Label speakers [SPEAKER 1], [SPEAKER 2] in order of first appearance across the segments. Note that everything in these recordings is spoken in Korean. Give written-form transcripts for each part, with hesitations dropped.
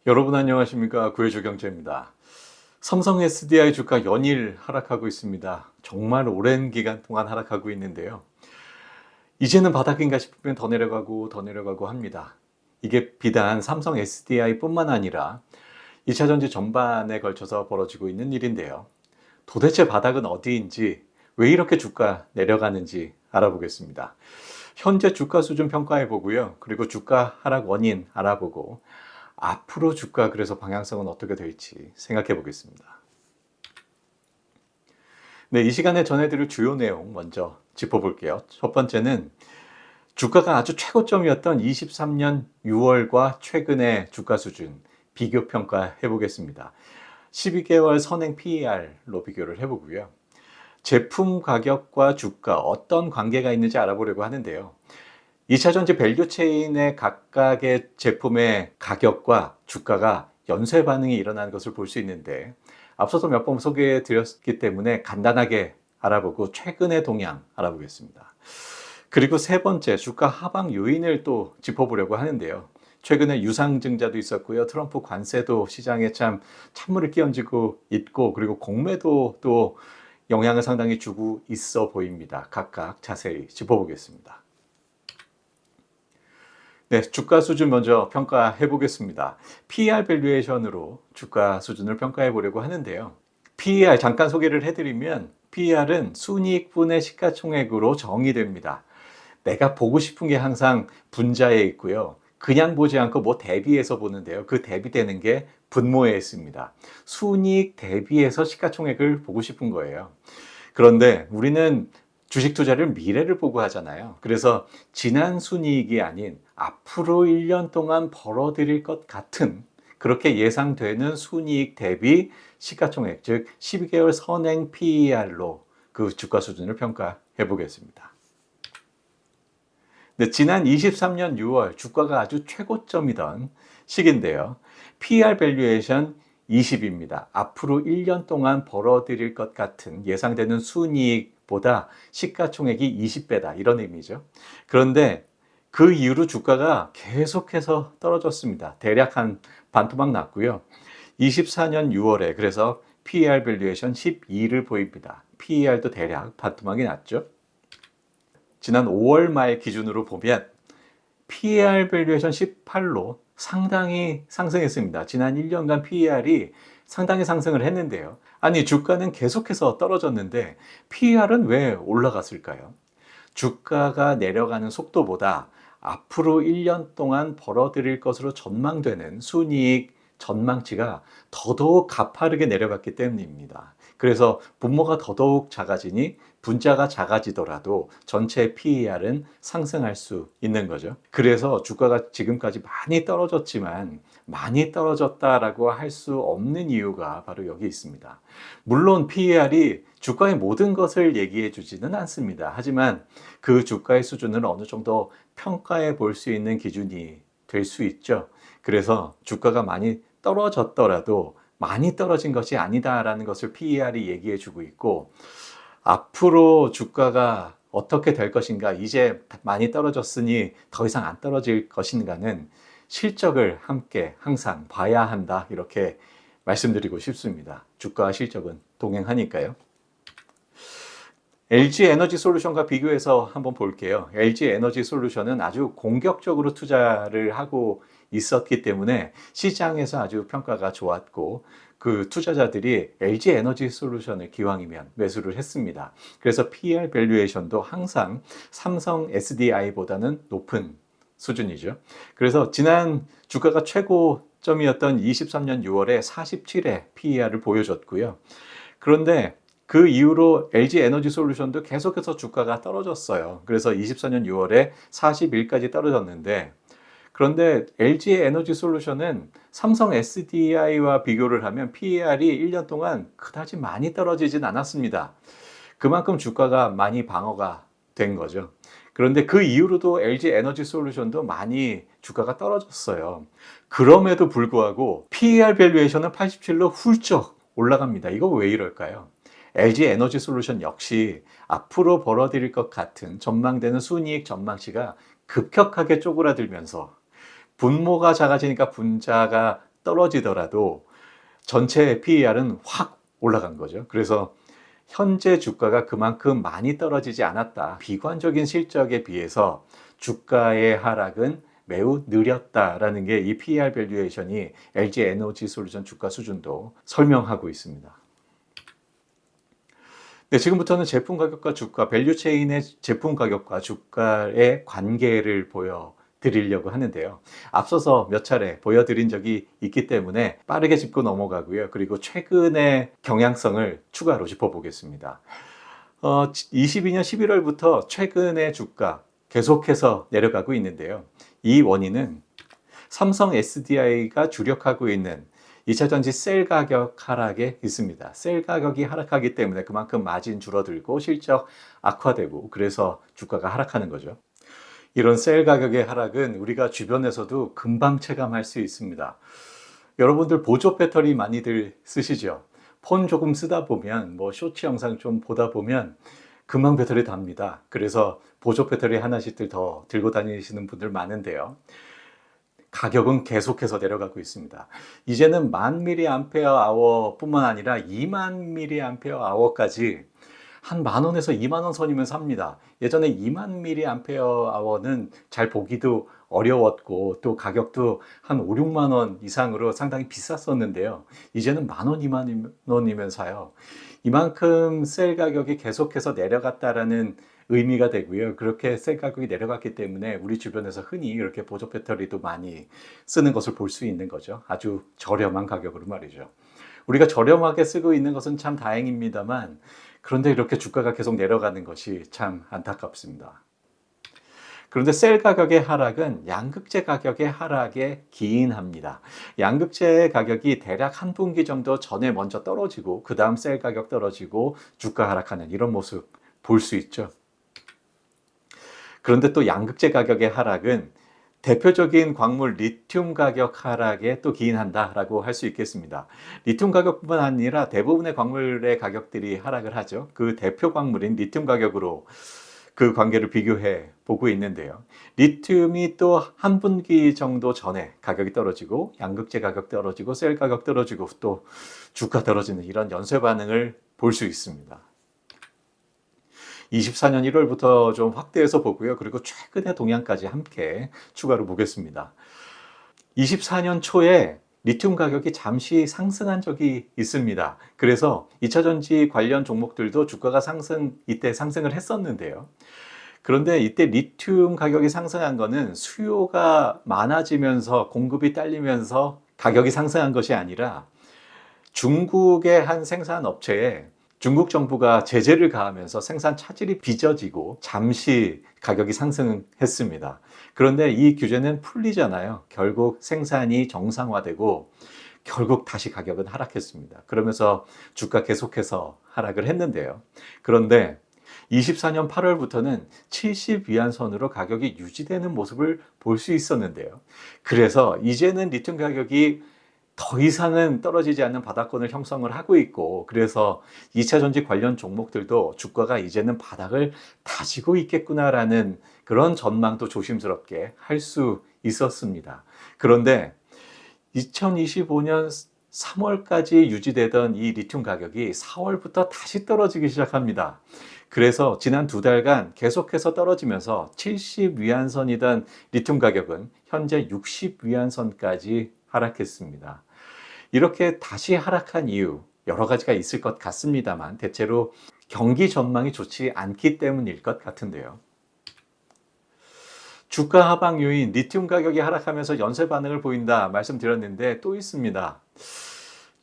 [SPEAKER 1] 여러분 안녕하십니까? 구해주경제입니다. 삼성 SDI 주가 연일 하락하고 있습니다. 정말 오랜 기간 동안 하락하고 있는데요. 이제는 바닥인가 싶으면 더 내려가고 더 내려가고 합니다. 이게 비단 삼성 SDI뿐만 아니라 2차 전지 전반에 걸쳐서 벌어지고 있는 일인데요. 도대체 바닥은 어디인지, 왜 이렇게 주가 내려가는지 알아보겠습니다. 현재 주가 수준 평가해 보고요. 그리고 주가 하락 원인 알아보고 앞으로 주가 그래서 방향성은 어떻게 될지 생각해 보겠습니다. 네, 이 시간에 전해드릴 주요 내용 먼저 짚어볼게요. 첫 번째는 주가가 아주 최고점이었던 23년 6월과 최근의 주가 수준 비교 평가해 보겠습니다. 12개월 선행 PER로 비교를 해보고요. 제품 가격과 주가 어떤 관계가 있는지 알아보려고 하는데요. 2차 전지 밸류 체인의 각각의 제품의 가격과 주가가 연쇄 반응이 일어나는 것을 볼 수 있는데, 앞서서 몇 번 소개해 드렸기 때문에 간단하게 알아보고 최근의 동향 알아보겠습니다. 그리고 세 번째, 주가 하방 요인을 또 짚어보려고 하는데요. 최근에 유상증자도 있었고요. 트럼프 관세도 시장에 참 찬물을 끼얹고 있고, 그리고 공매도 또 영향을 상당히 주고 있어 보입니다. 각각 자세히 짚어보겠습니다. 네, 주가 수준 먼저 평가해 보겠습니다. PER 밸류에이션으로 주가 수준을 평가해 보려고 하는데요. PER 잠깐 소개를 해드리면, PER은 순이익분의 시가총액으로 정의됩니다. 내가 보고 싶은 게 항상 분자에 있고요. 그냥 보지 않고 뭐 대비해서 보는데요. 그 대비되는 게 분모에 있습니다. 순이익 대비해서 시가총액을 보고 싶은 거예요. 그런데 우리는 주식 투자를 미래를 보고 하잖아요. 그래서 지난 순이익이 아닌 앞으로 1년 동안 벌어들일 것 같은, 그렇게 예상되는 순이익 대비 시가총액, 즉 12개월 선행 PER로 그 주가 수준을 평가해 보겠습니다. 네, 지난 23년 6월 주가가 아주 최고점이던 시기인데요. PER 밸류에이션 20입니다. 앞으로 1년 동안 벌어들일 것 같은 예상되는 순이익보다 시가총액이 20배다, 이런 의미죠. 그런데 그 이후로 주가가 계속해서 떨어졌습니다. 대략 한 반토막 났고요. 24년 6월에 그래서 PER 밸류에이션 12를 보입니다. PER도 대략 반토막이 났죠. 지난 5월 말 기준으로 보면 PER 밸류에이션 18로 상당히 상승했습니다. 지난 1년간 PER이 상당히 상승을 했는데요. 아니, 주가는 계속해서 떨어졌는데 PER은 왜 올라갔을까요? 주가가 내려가는 속도보다 앞으로 1년 동안 벌어들일 것으로 전망되는 순이익 전망치가 더더욱 가파르게 내려갔기 때문입니다. 그래서 분모가 더더욱 작아지니 분자가 작아지더라도 전체 PER은 상승할 수 있는 거죠. 그래서 주가가 지금까지 많이 떨어졌지만 많이 떨어졌다라고 할 수 없는 이유가 바로 여기 있습니다. 물론 PER이 주가의 모든 것을 얘기해 주지는 않습니다. 하지만 그 주가의 수준을 어느 정도 평가해 볼 수 있는 기준이 될 수 있죠. 그래서 주가가 많이 떨어졌더라도 많이 떨어진 것이 아니다라는 것을 PER이 얘기해 주고 있고, 앞으로 주가가 어떻게 될 것인가, 이제 많이 떨어졌으니 더 이상 안 떨어질 것인가는 실적을 함께 항상 봐야 한다, 이렇게 말씀드리고 싶습니다. 주가와 실적은 동행하니까요. LG 에너지 솔루션과 비교해서 한번 볼게요. LG 에너지 솔루션은 아주 공격적으로 투자를 하고 있었기 때문에 시장에서 아주 평가가 좋았고, 그 투자자들이 LG 에너지 솔루션을 기왕이면 매수를 했습니다. 그래서 PER 밸류에이션도 항상 삼성 SDI보다는 높은 수준이죠. 그래서 지난 주가가 최고점이었던 23년 6월에 47의 PER을 보여줬고요. 그런데 그 이후로 LG 에너지 솔루션도 계속해서 주가가 떨어졌어요. 그래서 24년 6월에 41까지 떨어졌는데, 그런데 LG 에너지 솔루션은 삼성 SDI와 비교를 하면 PER이 1년 동안 그다지 많이 떨어지진 않았습니다. 그만큼 주가가 많이 방어가 된 거죠. 그런데 그 이후로도 LG 에너지 솔루션도 많이 주가가 떨어졌어요. 그럼에도 불구하고 PER 밸류에이션은 87로 훌쩍 올라갑니다. 이거 왜 이럴까요? LG 에너지 솔루션 역시 앞으로 벌어들일 것 같은 전망되는 순이익 전망치가 급격하게 쪼그라들면서 분모가 작아지니까 분자가 떨어지더라도 전체 PER은 확 올라간 거죠. 그래서 현재 주가가 그만큼 많이 떨어지지 않았다. 비관적인 실적에 비해서 주가의 하락은 매우 느렸다라는 게 이 PER 밸류에이션이 LG 에너지 솔루션 주가 수준도 설명하고 있습니다. 네, 지금부터는 제품 가격과 주가, 밸류 체인의 제품 가격과 주가의 관계를 보여드리려고 하는데요. 앞서서 몇 차례 보여드린 적이 있기 때문에 빠르게 짚고 넘어가고요. 그리고 최근의 경향성을 추가로 짚어보겠습니다. 22년 11월부터 최근의 주가 계속해서 내려가고 있는데요. 이 원인은 삼성 SDI가 주력하고 있는 2차전지 셀 가격 하락에 있습니다. 셀 가격이 하락하기 때문에 그만큼 마진 줄어들고 실적 악화되고 그래서 주가가 하락하는 거죠. 이런 셀 가격의 하락은 우리가 주변에서도 금방 체감할 수 있습니다. 여러분들 보조 배터리 많이들 쓰시죠? 폰 조금 쓰다 보면 쇼츠 영상 좀 보다 보면 금방 배터리 답니다. 그래서 보조 배터리 하나씩들 더 들고 다니시는 분들 많은데요. 가격은 계속해서 내려가고 있습니다. 이제는 1000mAh 뿐만 아니라 20,000mAh까지 한 10,000원에서 20,000원 선이면 삽니다. 예전에 20,000mAh는 잘 보기도 어려웠고 또 가격도 한 5, 6만 원 이상으로 상당히 비쌌었는데요. 이제는 10,000원, 2만 원이면 사요. 이만큼 셀 가격이 계속해서 내려갔다라는 의미가 되고요. 그렇게 셀 가격이 내려갔기 때문에 우리 주변에서 흔히 이렇게 보조 배터리도 많이 쓰는 것을 볼 수 있는 거죠. 아주 저렴한 가격으로 말이죠. 우리가 저렴하게 쓰고 있는 것은 참 다행입니다만 그런데 이렇게 주가가 계속 내려가는 것이 참 안타깝습니다. 그런데 셀 가격의 하락은 양극재 가격의 하락에 기인합니다. 양극재 가격이 대략 한 분기 정도 전에 먼저 떨어지고 그 다음 셀 가격 떨어지고 주가 하락하는 이런 모습 볼 수 있죠. 그런데 또 양극재 가격의 하락은 대표적인 광물 리튬 가격 하락에 또 기인한다라고 할 수 있겠습니다. 리튬 가격뿐만 아니라 대부분의 광물의 가격들이 하락을 하죠. 그 대표 광물인 리튬 가격으로 그 관계를 비교해 보고 있는데요. 리튬이 또 한 분기 정도 전에 가격이 떨어지고 양극재 가격 떨어지고 셀 가격 떨어지고 또 주가 떨어지는 이런 연쇄 반응을 볼 수 있습니다. 24년 1월부터 좀 확대해서 보고요. 그리고 최근의 동향까지 함께 추가로 보겠습니다. 24년 초에 리튬 가격이 잠시 상승한 적이 있습니다. 그래서 2차전지 관련 종목들도 주가가 이때 상승을 했었는데요. 그런데 이때 리튬 가격이 상승한 거는 수요가 많아지면서 공급이 딸리면서 가격이 상승한 것이 아니라 중국의 한 생산 업체에 중국 정부가 제재를 가하면서 생산 차질이 빚어지고 잠시 가격이 상승했습니다. 그런데 이 규제는 풀리잖아요. 결국 생산이 정상화되고 결국 다시 가격은 하락했습니다. 그러면서 주가 계속해서 하락을 했는데요. 그런데 24년 8월부터는 70위안 선으로 가격이 유지되는 모습을 볼 수 있었는데요. 그래서 이제는 리튬 가격이 더 이상은 떨어지지 않는 바닥권을 형성을 하고 있고 그래서 2차전지 관련 종목들도 주가가 이제는 바닥을 다지고 있겠구나라는 그런 전망도 조심스럽게 할 수 있었습니다. 그런데 2025년 3월까지 유지되던 이 리튬 가격이 4월부터 다시 떨어지기 시작합니다. 그래서 지난 2달간 계속해서 떨어지면서 70위안 선이던 리튬 가격은 현재 60위안 선까지 하락했습니다. 이렇게 다시 하락한 이유 여러 가지가 있을 것 같습니다만 대체로 경기 전망이 좋지 않기 때문일 것 같은데요. 주가 하방 요인 리튬 가격이 하락하면서 연쇄 반응을 보인다 말씀드렸는데 또 있습니다.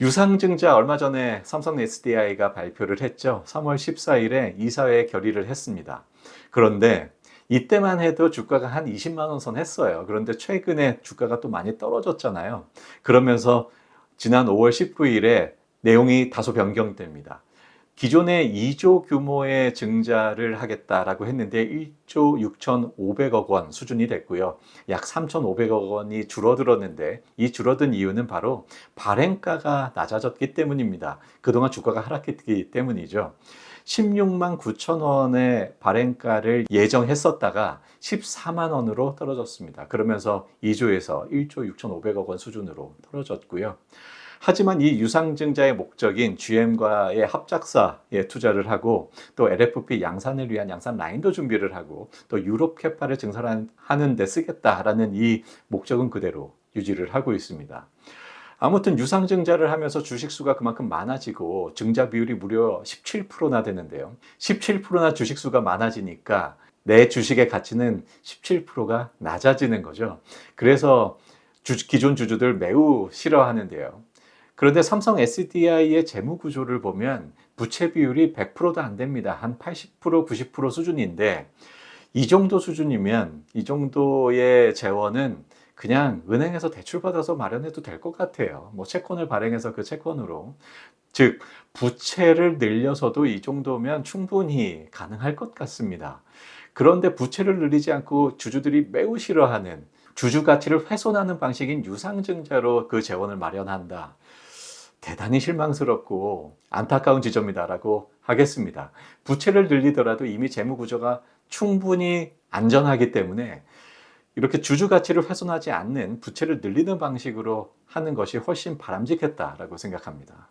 [SPEAKER 1] 유상증자 얼마 전에 삼성 SDI가 발표를 했죠. 3월 14일에 이사회 결의를 했습니다. 그런데 이때만 해도 주가가 한 20만 원 선 했어요. 그런데 최근에 주가가 또 많이 떨어졌잖아요. 그러면서 지난 5월 19일에 내용이 다소 변경됩니다. 기존에 2조 규모의 증자를 하겠다라고 했는데 1조 6,500억 원 수준이 됐고요. 약 3,500억 원이 줄어들었는데 이 줄어든 이유는 바로 발행가가 낮아졌기 때문입니다. 그동안 주가가 하락했기 때문이죠. 16만 9천 원의 발행가를 예정했었다가 14만 원으로 떨어졌습니다. 그러면서 2조에서 1조 6,500억 원 수준으로 떨어졌고요. 하지만 이 유상증자의 목적인 GM과의 합작사에 투자를 하고 또 LFP 양산을 위한 양산 라인도 준비를 하고 또 유럽 캐파를 증설하는 데 쓰겠다라는 이 목적은 그대로 유지를 하고 있습니다. 아무튼 유상증자를 하면서 주식수가 그만큼 많아지고 증자 비율이 무려 17%나 되는데요. 17%나 주식수가 많아지니까 내 주식의 가치는 17%가 낮아지는 거죠. 그래서 기존 주주들 매우 싫어하는데요. 그런데 삼성 SDI의 재무 구조를 보면 부채 비율이 100%도 안 됩니다. 한 80%, 90% 수준인데 이 정도 수준이면 이 정도의 재원은 그냥 은행에서 대출 받아서 마련해도 될 것 같아요. 뭐 채권을 발행해서 그 채권으로 즉 부채를 늘려서도 이 정도면 충분히 가능할 것 같습니다. 그런데 부채를 늘리지 않고 주주들이 매우 싫어하는 주주 가치를 훼손하는 방식인 유상증자로 그 재원을 마련한다. 대단히 실망스럽고 안타까운 지점이다라고 하겠습니다. 부채를 늘리더라도 이미 재무 구조가 충분히 안전하기 때문에 이렇게 주주 가치를 훼손하지 않는 부채를 늘리는 방식으로 하는 것이 훨씬 바람직했다라고 생각합니다.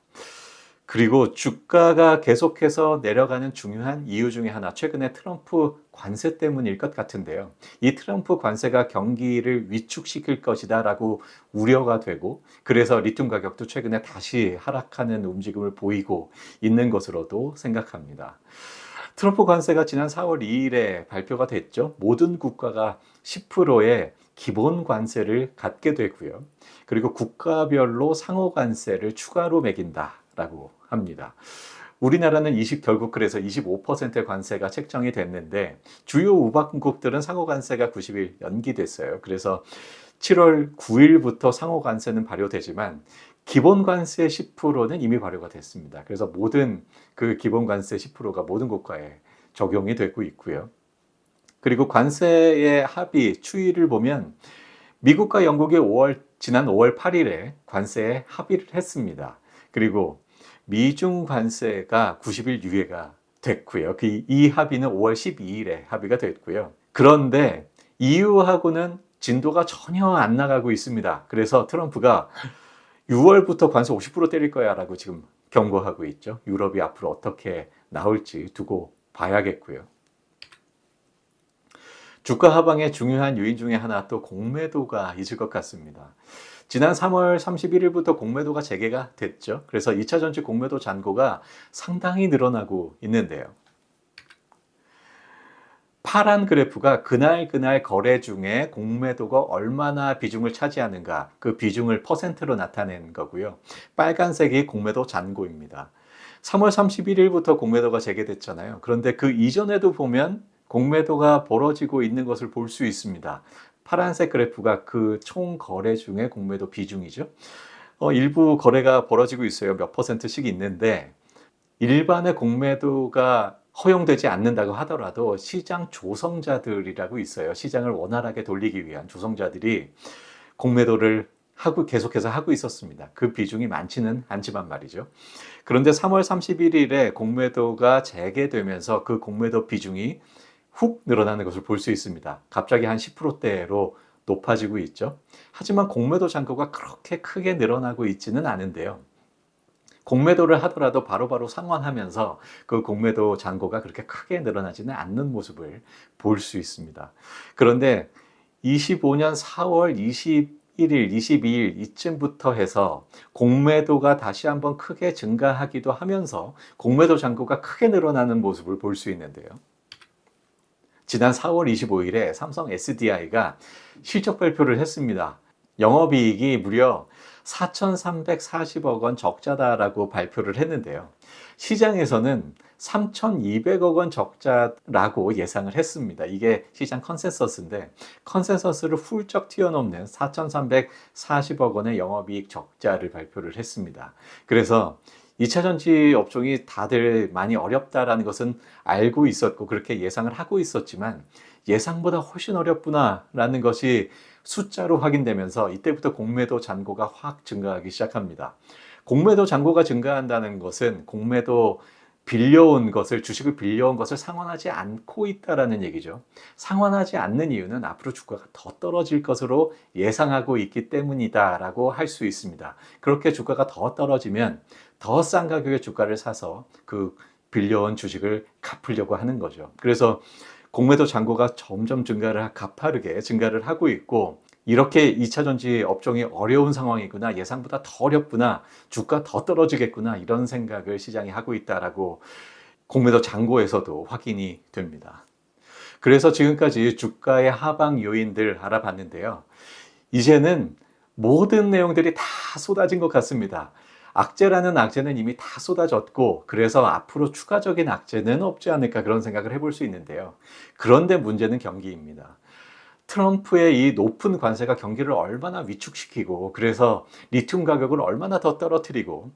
[SPEAKER 1] 그리고 주가가 계속해서 내려가는 중요한 이유 중에 하나, 최근에 트럼프 관세 때문일 것 같은데요. 이 트럼프 관세가 경기를 위축시킬 것이다 라고 우려가 되고, 그래서 리튬 가격도 최근에 다시 하락하는 움직임을 보이고 있는 것으로도 생각합니다. 트럼프 관세가 지난 4월 2일에 발표가 됐죠. 모든 국가가 10%의 기본 관세를 갖게 되고요. 그리고 국가별로 상호 관세를 추가로 매긴다라고 합니다. 우리나라는 결국 그래서 25%의 관세가 책정이 됐는데 주요 우방국들은 상호 관세가 90일 연기됐어요. 그래서 7월 9일부터 상호 관세는 발효되지만 기본 관세 10%는 이미 발효가 됐습니다. 그래서 모든 그 기본 관세 10%가 모든 국가에 적용이 되고 있고요. 그리고 관세의 합의 추이를 보면 미국과 영국이 지난 5월 8일에 관세에 합의를 했습니다. 그리고 미중 관세가 90일 유예가 됐고요. 이 합의는 5월 12일에 합의가 됐고요. 그런데 EU하고는 진도가 전혀 안 나가고 있습니다. 그래서 트럼프가 6월부터 관세 50% 때릴 거야 라고 지금 경고하고 있죠. 유럽이 앞으로 어떻게 나올지 두고 봐야겠고요. 주가 하방의 중요한 요인 중에 하나 또 공매도가 있을 것 같습니다. 지난 3월 31일부터 공매도가 재개가 됐죠. 그래서 2차 전지 공매도 잔고가 상당히 늘어나고 있는데요. 파란 그래프가 그날 거래 중에 공매도가 얼마나 비중을 차지하는가, 그 비중을 퍼센트로 나타낸 거고요. 빨간색이 공매도 잔고입니다. 3월 31일부터 공매도가 재개됐잖아요. 그런데 그 이전에도 보면 공매도가 벌어지고 있는 것을 볼 수 있습니다. 파란색 그래프가 그 총 거래 중에 공매도 비중이죠. 일부 거래가 벌어지고 있어요. 몇 %씩 있는데 일반의 공매도가 허용되지 않는다고 하더라도 시장 조성자들이라고 있어요. 시장을 원활하게 돌리기 위한 조성자들이 공매도를 계속해서 하고 있었습니다. 그 비중이 많지는 않지만 말이죠. 그런데 3월 31일에 공매도가 재개되면서 그 공매도 비중이 훅 늘어나는 것을 볼 수 있습니다. 갑자기 한 10%대로 높아지고 있죠. 하지만 공매도 잔고가 그렇게 크게 늘어나고 있지는 않은데요. 공매도를 하더라도 바로바로 상환하면서 그 공매도 잔고가 그렇게 크게 늘어나지는 않는 모습을 볼 수 있습니다. 그런데 25년 4월 21일, 22일 이쯤부터 해서 공매도가 다시 한번 크게 증가하기도 하면서 공매도 잔고가 크게 늘어나는 모습을 볼 수 있는데요. 지난 4월 25일에 삼성 SDI가 실적 발표를 했습니다. 영업이익이 무려 4,340억 원 적자다라고 발표를 했는데요. 시장에서는 3,200억 원 적자라고 예상을 했습니다. 이게 시장 컨센서스인데 컨센서스를 훌쩍 뛰어넘는 4,340억 원의 영업이익 적자를 발표를 했습니다. 그래서 2차 전지 업종이 다들 많이 어렵다라는 것은 알고 있었고 그렇게 예상을 하고 있었지만 예상보다 훨씬 어렵구나라는 것이 숫자로 확인되면서 이때부터 공매도 잔고가 확 증가하기 시작합니다. 공매도 잔고가 증가한다는 것은 공매도 빌려온 것을, 주식을 빌려온 것을 상환하지 않고 있다라는 얘기죠. 상환하지 않는 이유는 앞으로 주가가 더 떨어질 것으로 예상하고 있기 때문이다라고 할 수 있습니다. 그렇게 주가가 더 떨어지면 더 싼 가격의 주가를 사서 그 빌려온 주식을 갚으려고 하는 거죠. 그래서 공매도 잔고가 점점 가파르게 증가를 하고 있고, 이렇게 2차 전지 업종이 어려운 상황이구나, 예상보다 더 어렵구나, 주가 더 떨어지겠구나, 이런 생각을 시장이 하고 있다라고 공매도 잔고에서도 확인이 됩니다. 그래서 지금까지 주가의 하방 요인들 알아봤는데요. 이제는 모든 내용들이 다 쏟아진 것 같습니다. 악재라는 악재는 이미 다 쏟아졌고, 그래서 앞으로 추가적인 악재는 없지 않을까, 그런 생각을 해볼 수 있는데요. 그런데 문제는 경기입니다. 트럼프의 이 높은 관세가 경기를 얼마나 위축시키고, 그래서 리튬 가격을 얼마나 더 떨어뜨리고,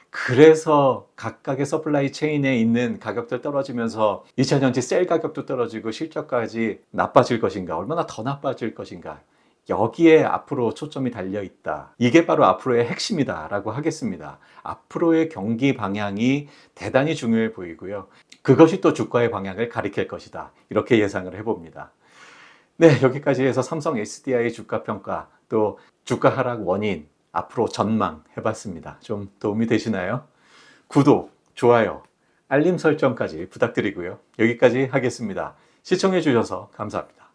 [SPEAKER 1] 그래서 각각의 서플라이 체인에 있는 가격들 떨어지면서 2차 전지 셀 가격도 떨어지고 실적까지 나빠질 것인가, 얼마나 더 나빠질 것인가, 여기에 앞으로 초점이 달려 있다. 이게 바로 앞으로의 핵심이다 라고 하겠습니다. 앞으로의 경기 방향이 대단히 중요해 보이고요. 그것이 또 주가의 방향을 가리킬 것이다, 이렇게 예상을 해봅니다. 네, 여기까지 해서 삼성 SDI 주가 평가, 또 주가 하락 원인, 앞으로 전망 해봤습니다. 좀 도움이 되시나요? 구독, 좋아요, 알림 설정까지 부탁드리고요. 여기까지 하겠습니다. 시청해 주셔서 감사합니다.